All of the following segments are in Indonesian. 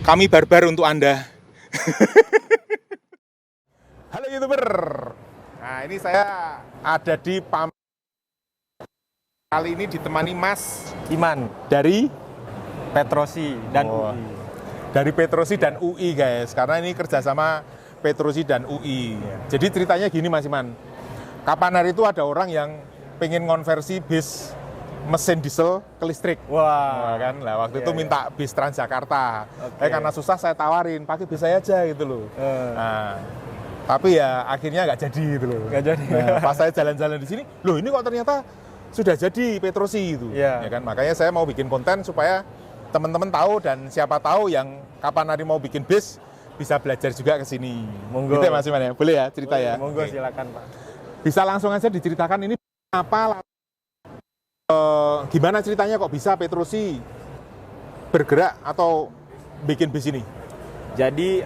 Kami barbar untuk Anda. Halo YouTuber. Nah, ini saya ada di kali ini ditemani Mas Iman dari Petrosi dan Oh. UI. Dari Petrosi dan UI guys, karena ini kerjasama Petrosi dan UI. Jadi ceritanya gini Mas Iman, kapan hari itu ada orang yang pengen konversi bis mesin diesel ke listrik. Wah, Kan lah waktu Iya, itu iya. minta bis Transjakarta. Oke. Karena susah saya tawarin, pakai bis saya aja gitu loh. Nah, tapi ya akhirnya nggak jadi gitu loh. Nggak jadi. Nah, pas saya jalan-jalan di sini, loh ini kok ternyata sudah jadi Petrosi itu. Iya. Ya kan, makanya saya mau bikin konten supaya teman-teman tahu dan siapa tahu yang kapan hari mau bikin bis bisa belajar juga ke sini. Monggo. Gitu ya Mas Iman ya? Boleh ya cerita ya? Monggo Oke. silakan Pak. Bisa langsung aja diceritakan ini apa gimana ceritanya kok bisa Petrosi bergerak atau bikin bis ini? Jadi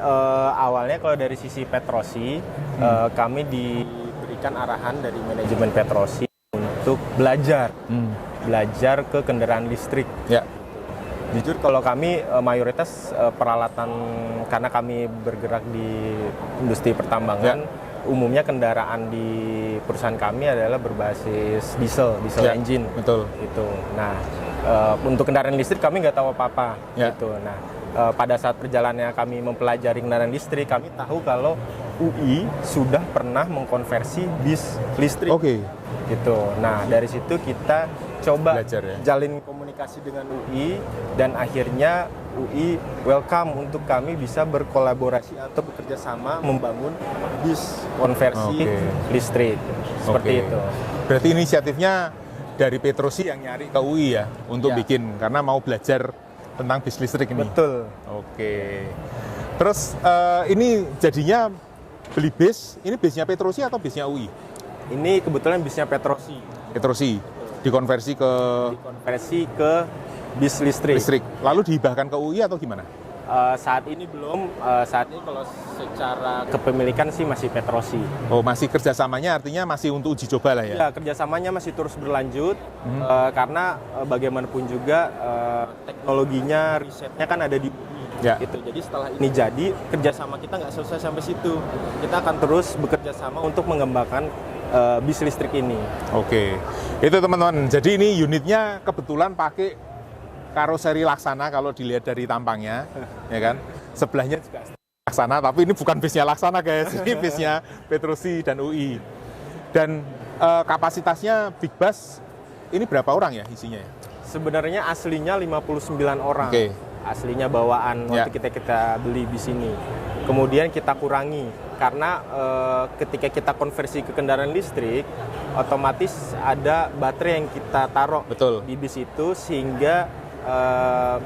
awalnya kalau dari sisi Petrosi, kami diberikan arahan dari manajemen Petrosi untuk belajar ke kendaraan listrik. Ya. Jujur kalau kami mayoritas peralatan, karena kami bergerak di industri pertambangan, umumnya kendaraan di perusahaan kami adalah berbasis diesel Ya, engine. betul. Itu. Nah, untuk kendaraan listrik kami nggak tahu apa-apa. Ya. Gitu. Nah, pada saat perjalanannya kami mempelajari kendaraan listrik, kami tahu kalau UI sudah pernah mengkonversi bis listrik. Oke. Gitu. Nah, dari situ kita coba Belajar ya. jalin komunikasi dengan UI dan akhirnya UI welcome untuk kami bisa berkolaborasi atau bekerja sama membangun bis konversi Oke. listrik. Seperti Oke. itu. Berarti inisiatifnya dari Petrosi yang nyari ke UI ya untuk Ya. bikin karena mau belajar tentang bis listrik ini. Betul. Oke. Terus ini jadinya beli bis, ini bisnya Petrosi atau bisnya UI? Ini kebetulan bisnya Petrosi. Petrosi dikonversi ke Dikonversi ke bis listrik. listrik. Lalu dihibahkan ke UI atau gimana? Saat ini belum. Saat ini kalau secara kepemilikan sih masih Petrosi. Oh, masih kerjasamanya artinya masih untuk uji coba lah ya? Ya, kerjasamanya masih terus berlanjut karena bagaimanapun juga teknologinya, risetnya kan ada di UI. Ya. Gitu. Jadi setelah ini jadi, kerjasama kita nggak selesai sampai situ. Kita akan terus bekerja sama untuk mengembangkan bis listrik ini. Oke. Itu teman-teman. Jadi ini unitnya kebetulan pakai karoseri Laksana kalau dilihat dari tampangnya, ya kan? Sebelahnya juga Laksana, tapi ini bukan bisnya Laksana guys, ini bisnya Petrosi dan UI. Dan kapasitasnya Big Bus ini berapa orang ya isinya? Sebenarnya aslinya 59 orang. Oke. Aslinya bawaan Ya. waktu kita beli bis ini. Kemudian kita kurangi karena ketika kita konversi ke kendaraan listrik, otomatis ada baterai yang kita taruh Betul. di bis itu sehingga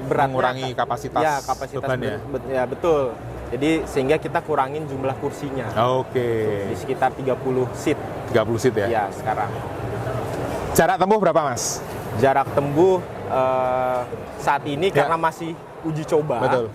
beratnya Mengurangi kapasitas ya, kapasitas beban ya? ya betul. Jadi sehingga kita kurangin jumlah kursinya Oke. di sekitar 30 seat 30 seat ya? ya sekarang. Jarak tempuh berapa Mas? Jarak tempuh saat ini Ya. karena masih uji coba. Betul.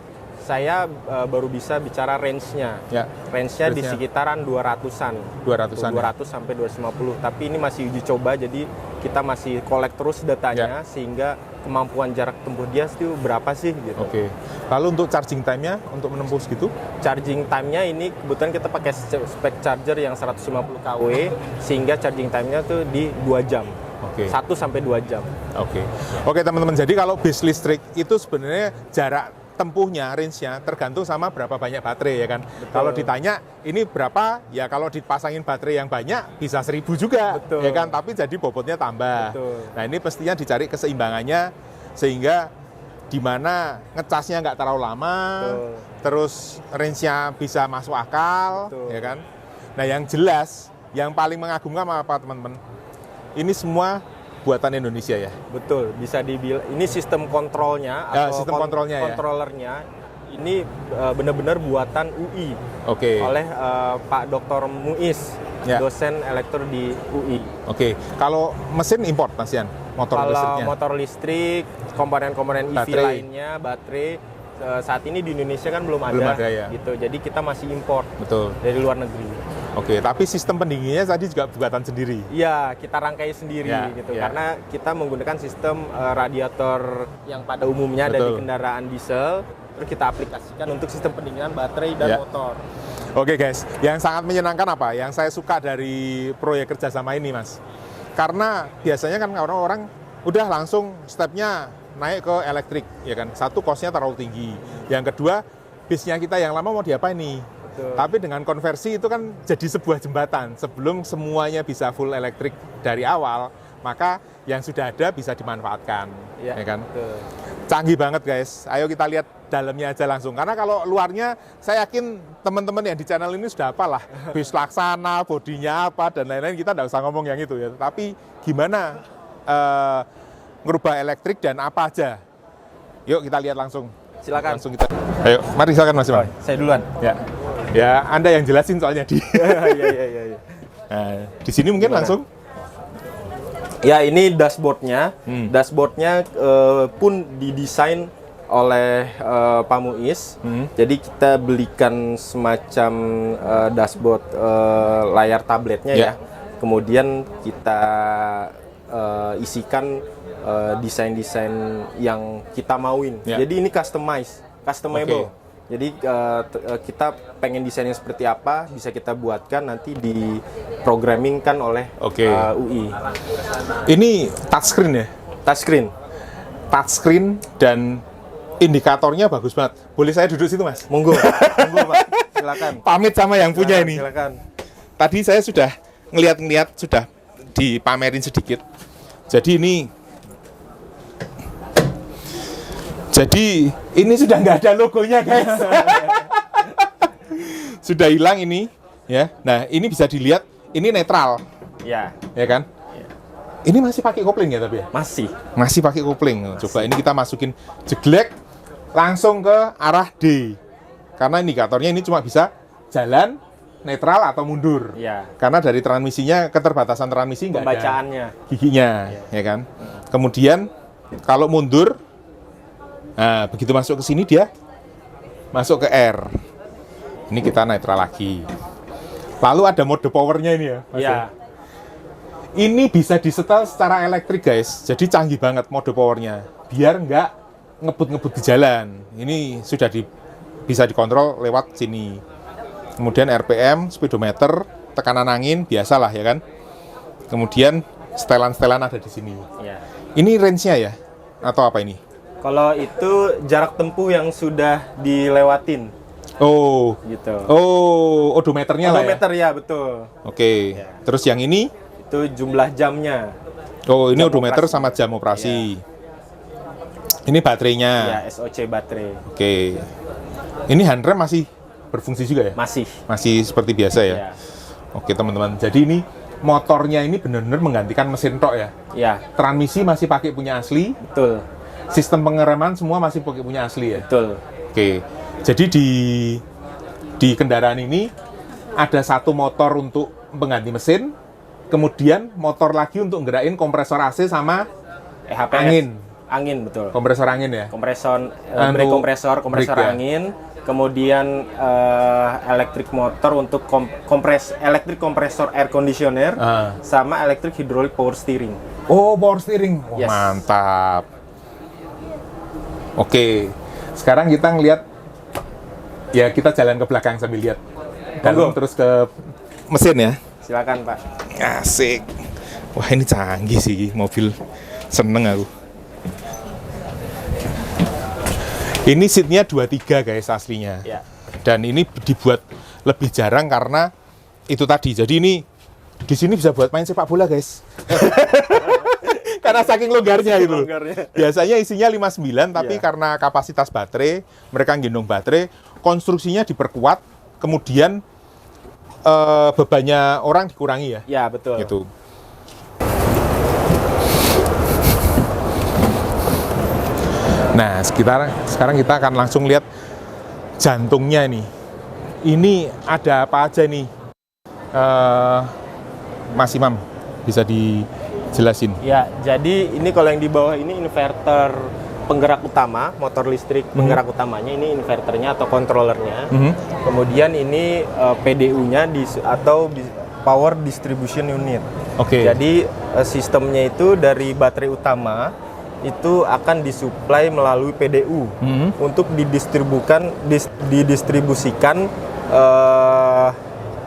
Saya baru bisa bicara range-nya. Ya. Range-nya di Range-nya. sekitaran 200-an. 200-an ya? 200 sampai 250. Tapi ini masih uji coba, jadi kita masih collect terus datanya sehingga kemampuan jarak tempuh dia itu berapa sih gitu. Oke. Lalu untuk charging time-nya untuk menempuh segitu? Charging time-nya ini kebetulan kita pakai spek charger yang 150 kW sehingga charging time-nya tuh di 2 jam. Oke. 1 sampai 2 jam. Oke. Oke teman-teman, jadi kalau bis listrik itu sebenarnya jarak tempuhnya, range-nya tergantung sama berapa banyak baterai ya kan. Kalau ditanya ini berapa, ya kalau dipasangin baterai yang banyak bisa 1000 juga, Betul. ya kan. Tapi jadi bobotnya tambah. Betul. Nah ini pastinya dicari keseimbangannya sehingga di mana ngecasnya nggak terlalu lama, Betul. terus range-nya bisa masuk akal, Betul. ya kan. Nah yang jelas, yang paling mengagumkan apa teman-teman? Ini semua buatan Indonesia ya. Betul, bisa dibilang ini sistem kontrolnya Ya, atau sistem kontrolnya ya. kontrolernya ini benar-benar buatan UI Oke. oleh Pak Dr. Muiz, Ya. dosen elektro di UI. Oke. Kalau mesin import Mas Yan, motor Kalau listriknya. motor listrik, komponen-komponen EV Baterai. lainnya, baterai saat ini di Indonesia kan belum ada, Belum ada, ya. gitu. Jadi kita masih import Betul. dari luar negeri. Oke, tapi sistem pendinginnya tadi juga buatan sendiri. Iya, kita rangkai sendiri Ya, gitu. ya. Karena kita menggunakan sistem radiator yang pada umumnya ada di Betul. kendaraan diesel, terus kita aplikasikan untuk sistem pendinginan baterai dan Ya. motor. Oke guys, yang sangat menyenangkan apa? Yang saya suka dari proyek kerjasama ini, Mas. Karena biasanya kan orang-orang udah langsung stepnya naik ke elektrik, ya kan? Satu, cost-nya terlalu tinggi. Yang kedua, bisnya kita yang lama mau diapain nih? Betul. Tapi dengan konversi itu kan jadi sebuah jembatan. Sebelum semuanya bisa full elektrik dari awal, maka yang sudah ada bisa dimanfaatkan, ya kan? Betul. Canggih banget guys. Ayo kita lihat dalamnya aja langsung. Karena kalau luarnya, saya yakin teman-teman yang di channel ini sudah hafal lah. Bis Laksana, bodinya apa, dan lain-lain. Kita nggak usah ngomong yang itu ya. Tapi gimana ngerubah elektrik dan apa aja? Yuk kita lihat langsung. Silakan. Langsung kita. Ayo, mari silakan Mas Imam. Saya duluan. Ya, Anda yang jelasin soalnya di. Iya. Nah, di sini mungkin Gimana? langsung. Ya, ini dashboardnya. Hmm. Dashboardnya pun didesain oleh Pak Muiz. Jadi kita belikan semacam dashboard layar tabletnya Ya. ya. Kemudian kita isikan desain-desain yang kita mauin. Ya. Jadi ini customizable. Oke. Jadi kita pengen desainnya seperti apa bisa kita buatkan nanti di programming-kan oleh Oke. UI. Ini touchscreen ya? Touchscreen. Touchscreen dan indikatornya bagus banget. Boleh saya duduk situ, Mas? Monggo, monggo Pak. Silakan. Pamit sama yang punya ini. Silakan. Tadi saya sudah ngeliat-ngeliat, sudah dipamerin sedikit. Jadi ini sudah nggak ada logonya, guys. Sudah hilang ini, ya. Nah, ini bisa dilihat, ini netral, Ya, ya kan? Ini masih pakai kopling ya tapi ya? masih. Masih pakai kopling. Coba ini kita masukin jeglek langsung ke arah D. Karena indikatornya ini cuma bisa jalan, netral atau mundur. Ya. Karena dari transmisinya, keterbatasan transmisi nggak ada Pembacaannya. giginya, ya kan? Kemudian kalau mundur, nah begitu masuk ke sini dia masuk ke R. Ini kita netral lagi. Lalu ada mode powernya ini ya, Mas. Ya. Ini bisa disetel secara elektrik guys, jadi canggih banget mode powernya. Biar nggak ngebut-ngebut di jalan. Ini sudah bisa dikontrol lewat sini. Kemudian RPM, speedometer, tekanan angin, biasalah ya kan. Kemudian setelan-setelan ada di sini. Ya. Ini range-nya ya? Atau apa ini? Kalau itu jarak tempuh yang sudah dilewatin Oh, gitu. odometernya lah ya? Odometer ya, betul. Oke, Ya. terus yang ini? Itu jumlah jamnya. Oh, ini Jam odometer operasi. sama jam operasi. Ini baterainya. Ya, SOC baterai. Oke. Ini handrem masih berfungsi juga ya? Masih. Masih seperti biasa ya? Ya. Oke teman-teman, jadi ini motornya ini benar-benar menggantikan mesin tok ya? Ya, Transmisi masih pakai punya asli, betul. sistem pengereman semua masih pakai punya asli ya? Betul. Oke, jadi di kendaraan ini ada satu motor untuk pengganti mesin, kemudian motor lagi untuk ngerakin kompresor AC sama EHPS. Angin, betul. kompresor angin ya? Kompresor, Anu, kompresor brake ya? angin, kemudian elektrik motor untuk elektrik kompresor air conditioner, Ah. sama elektrik hidrolik power steering. Oh, power steering. Oh, Yes. mantap. Oke, sekarang kita ngelihat, ya kita jalan ke belakang sambil lihat. Dalam Monggo. terus ke mesin ya. Silakan Pak. Asik. Wah ini canggih sih mobil. Seneng aku. Ini seatnya 23 guys aslinya. Ya. Dan ini dibuat lebih jarang karena itu tadi. Jadi ini di sini bisa buat main sepak bola guys. Karena saking longgarnya gitu. Longgarnya. Biasanya isinya 59 tapi Iya. karena kapasitas baterai, mereka gendong baterai, konstruksinya diperkuat, kemudian bebannya orang dikurangi ya. Ya, betul. Gitu. Nah, sekarang kita akan langsung lihat jantungnya nih. Ini ada apa aja nih, Mas Imam? Bisa dijelasin? Ya, jadi ini kalau yang di bawah ini inverter penggerak utama, motor listrik penggerak utamanya ini inverternya atau controllernya. Kemudian ini PDU-nya atau Power Distribution Unit. Oke. Jadi sistemnya itu dari baterai utama itu akan disuplai melalui PDU untuk didistribusikan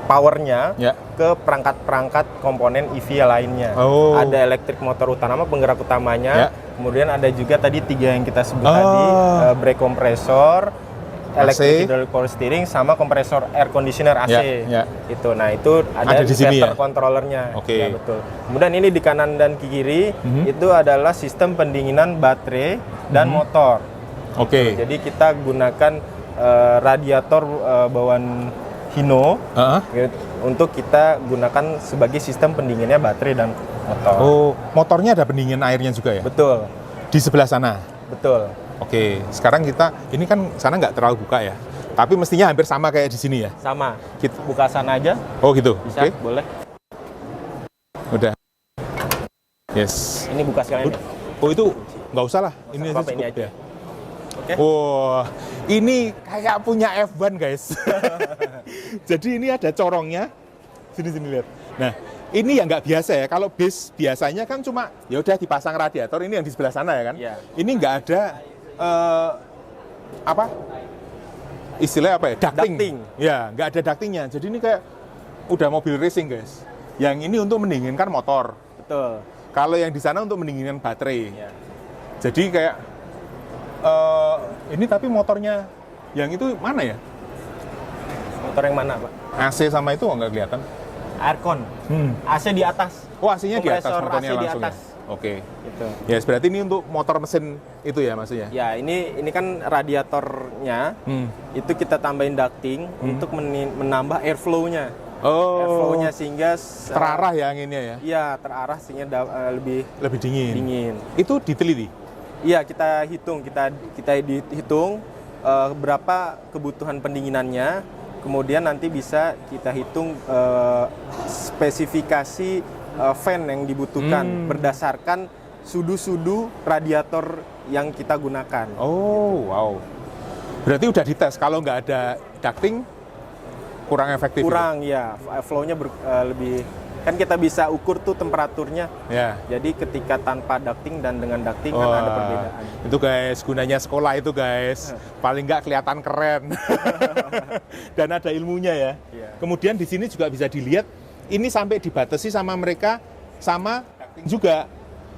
powernya ke perangkat-perangkat komponen EV lainnya. Ada elektrik motor utama, penggerak utamanya. Kemudian ada juga tadi 3 yang kita sebut tadi, brake kompresor, electric hydraulic power steering, sama kompresor air conditioner AC. Itu. Nah, itu ada di sini inverter controllernya. Oke. Ya, betul. Kemudian ini di kanan dan kiri itu adalah sistem pendinginan baterai dan motor. Oke. Jadi kita gunakan radiator bawaan Hino untuk kita gunakan sebagai sistem pendinginnya baterai dan motor. Oh, motornya ada pendingin airnya juga ya? Betul. Di sebelah sana? Betul. Oke, sekarang ini kan sana nggak terlalu buka ya, tapi mestinya hampir sama kayak di sini ya? Sama. Kita buka sana aja. Oh gitu? Bisa, boleh. Udah. Yes. Ini buka sekalian ya? Oh itu nggak usah lah, ini aja cukup ya. Oke. Wah, ini kayak punya F1 guys. Jadi ini ada corongnya. Sini lihat. Nah, ini yang nggak biasa ya. Kalau base biasanya kan cuma ya udah dipasang radiator. Ini yang di sebelah sana ya kan. Yeah. Ini nggak ada istilahnya apa ya? Ducting. Ya, nggak ada ductingnya. Jadi ini kayak udah mobil racing guys. Yang ini untuk mendinginkan motor. Betul. Kalau yang di sana untuk mendinginkan baterai. Yeah. Jadi kayak ini tapi motornya yang itu mana ya? Motor yang mana, Pak? AC sama itu nggak kelihatan. Aircon. AC di atas. Oh, AC-nya di atas, kompresor motornya AC di langsung atas. ya? Oke. Gitu. Ya, berarti ini untuk motor mesin itu ya maksudnya? Ya, ini kan radiatornya. Itu kita tambahin ducting untuk menambah airflow-nya. Oh. Airflow-nya sehingga terarah ya anginnya ya? Iya, terarah sehingga lebih dingin. Itu diteliti? Iya, kita hitung berapa kebutuhan pendinginannya. Kemudian nanti bisa kita hitung spesifikasi fan yang dibutuhkan berdasarkan sudu-sudu radiator yang kita gunakan. Oh, wow. Berarti udah dites, kalau nggak ada ducting kurang efektif? Kurang, ya. Flow-nya lebih... Kan kita bisa ukur tuh temperaturnya. Ya. Jadi ketika tanpa ducting dan dengan ducting kan ada perbedaan. Itu guys, gunanya sekolah itu guys. Paling nggak kelihatan keren. Dan ada ilmunya ya. Kemudian di sini juga bisa dilihat, ini sampai dibatasi sama mereka, sama ducting juga.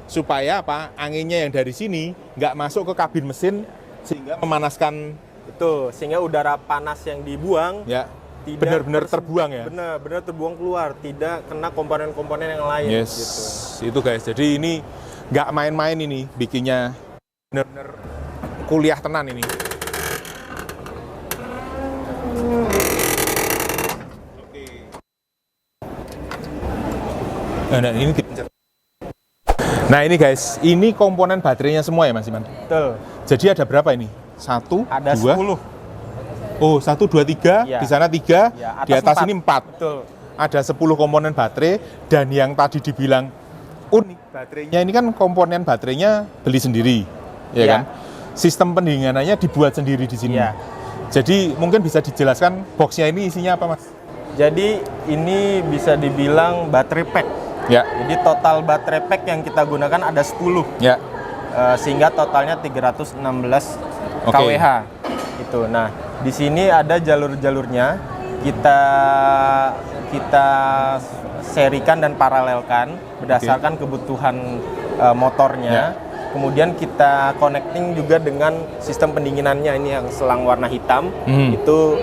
Supaya apa? Anginnya yang dari sini nggak masuk ke kabin mesin, sehingga memanaskan. Betul, sehingga udara panas yang dibuang benar-benar terbuang ya? Benar-benar terbuang keluar, tidak kena komponen-komponen yang lain. Yes, gitu. Itu guys. Jadi ini nggak main-main ini, bikinnya benar-benar kuliah tenan ini. Nah, ini dipencet. Nah ini guys, ini komponen baterainya semua ya Mas Iman? Betul. Jadi ada berapa ini? 1, ada 2, 10. Oh, 1, 2, 3, di sana 3, di atas 4. Ini 4. Betul. Ada 10 komponen baterai, dan yang tadi dibilang unik baterainya ini kan komponen baterainya beli sendiri, ya kan? Sistem pendinginannya dibuat sendiri di sini. Jadi mungkin bisa dijelaskan boxnya ini isinya apa Mas? Jadi ini bisa dibilang baterai pack. Jadi total baterai pack yang kita gunakan ada 10. Sehingga totalnya 316 kWh. Itu. Nah, di sini ada jalur-jalurnya, kita serikan dan paralelkan berdasarkan kebutuhan motornya. Kemudian kita connecting juga dengan sistem pendinginannya, ini yang selang warna hitam. Itu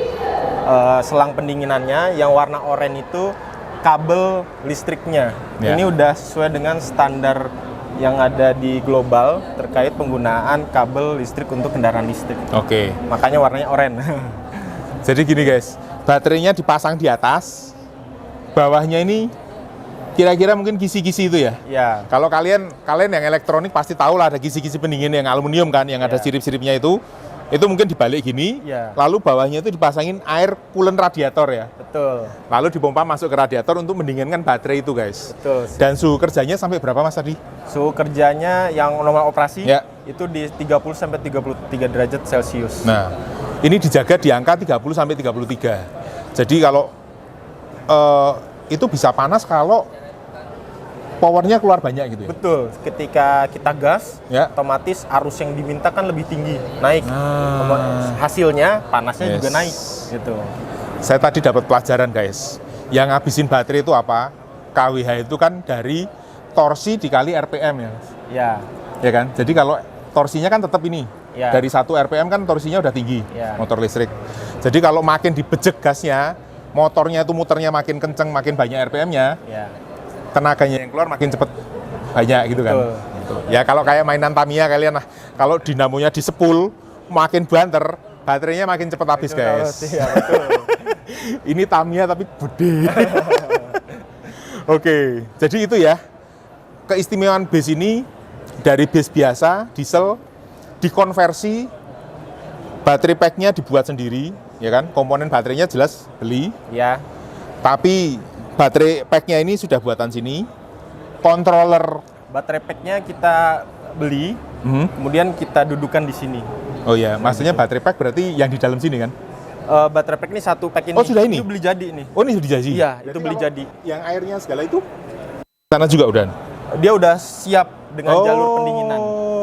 selang pendinginannya, yang warna oranye itu kabel listriknya. Ini udah sesuai dengan standar yang ada di global terkait penggunaan kabel listrik untuk kendaraan listrik. Makanya warnanya oranye. Jadi gini guys, baterainya dipasang di atas, bawahnya ini kira-kira mungkin kisi-kisi itu ya? Kalau kalian yang elektronik pasti tahu lah ada kisi-kisi pendingin yang aluminium kan, yang ada sirip-siripnya itu. Itu mungkin dibalik gini, Iya. lalu bawahnya itu dipasangin air coolant radiator ya. Betul. Lalu dipompa masuk ke radiator untuk mendinginkan baterai itu, guys. Betul. Dan suhu kerjanya sampai berapa, Mas tadi? Suhu kerjanya yang normal operasi Ya. itu di 30 sampai 33 derajat Celcius. Nah, ini dijaga di angka 30 sampai 33. Jadi kalau itu bisa panas kalau powernya keluar banyak gitu ya. Betul. Ketika kita gas, Ya. otomatis arus yang diminta kan lebih tinggi, naik. Ah. Hasilnya panasnya Yes. juga naik. Gitu. Saya tadi dapat pelajaran, guys. Yang ngabisin baterai itu apa? KWH itu kan dari torsi dikali RPM ya. Ya. Ya kan? Jadi kalau torsinya kan tetap ini. Ya. Dari 1 RPM kan torsinya udah tinggi, Ya. motor listrik. Jadi kalau makin dibejek gasnya, motornya itu muternya makin kenceng, makin banyak RPM-nya, Ya. tenaganya yang keluar makin cepet banyak gitu kan. Betul. Gitu. Ya kalau kayak mainan Tamiya kalian, nah kalau dinamonya disepul, makin banter, baterainya makin cepet habis, guys. Iya, betul. Ini Tamiya tapi gede. Oke, jadi itu ya. Keistimewaan base ini dari base biasa, diesel, dikonversi, baterai pack-nya dibuat sendiri, ya kan? Komponen baterainya jelas beli, Ya. tapi baterai pack-nya ini sudah buatan sini. Controller, Baterai pack-nya kita beli, kemudian kita dudukan di sini. oh ya, maksudnya baterai pack berarti yang di dalam sini kan? Baterai pack ini satu pack ini. Oh, sudah ini? Itu beli jadi nih. Oh, ini sudah jadi? Iya, Berarti itu beli kalau jadi. Yang airnya segala itu? Sana juga udah? Dia udah siap dengan jalur pendinginan.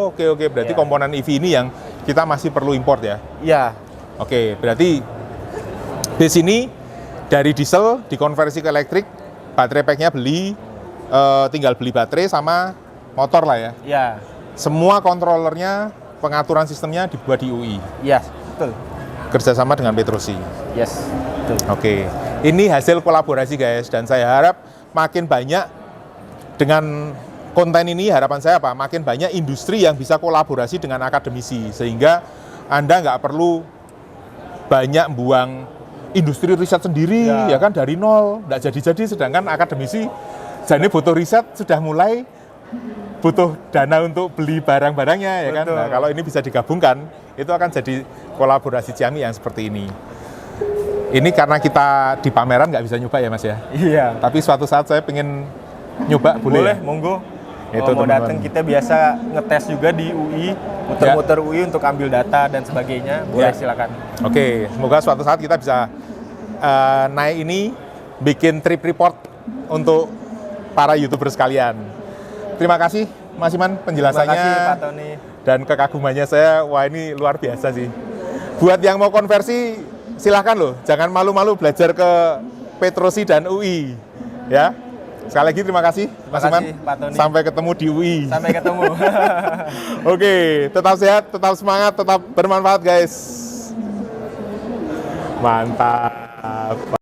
Oke, berarti Iya. komponen EV ini yang kita masih perlu import ya? Iya. Oke, berarti di sini dari diesel dikonversi ke elektrik, baterai pack-nya beli, tinggal beli baterai sama motor lah ya. Iya. Semua kontrolernya, pengaturan sistemnya dibuat di UI, Iya, betul. kerjasama dengan Petrosi. Yes. Betul. Oke, ini hasil kolaborasi guys, dan saya harap makin banyak dengan konten ini, harapan saya apa? Makin banyak industri yang bisa kolaborasi dengan akademisi, sehingga Anda nggak perlu banyak buang industri riset sendiri, ya kan, dari nol, nggak jadi-jadi, sedangkan akademisi jadi butuh riset, sudah mulai butuh dana untuk beli barang-barangnya, ya kan. Betul. Nah, kalau ini bisa digabungkan, itu akan jadi kolaborasi Xiaomi yang seperti ini. Ini karena kita di pameran nggak bisa nyoba ya Mas ya. Iya. Tapi suatu saat saya pengen nyoba, boleh? Boleh, Ya? monggo. Itu, Kalau mau teman-teman. datang kita biasa ngetes juga di UI, muter-muter UI untuk ambil data dan sebagainya. Boleh, Ya. silakan. Oke, semoga suatu saat kita bisa naik ini, bikin trip report untuk para YouTuber sekalian. Terima kasih Mas Iman penjelasannya. Terima kasih Pak Tony. Dan kekagumannya saya, wah ini luar biasa sih. Buat yang mau konversi, silahkan loh, jangan malu-malu belajar ke Petrosi dan UI, ya. Sekali lagi terima kasih Mas kasih, Iman. Pak Tony. Sampai ketemu di UI. Sampai ketemu. Oke, tetap sehat, tetap semangat, tetap bermanfaat guys. Mantap.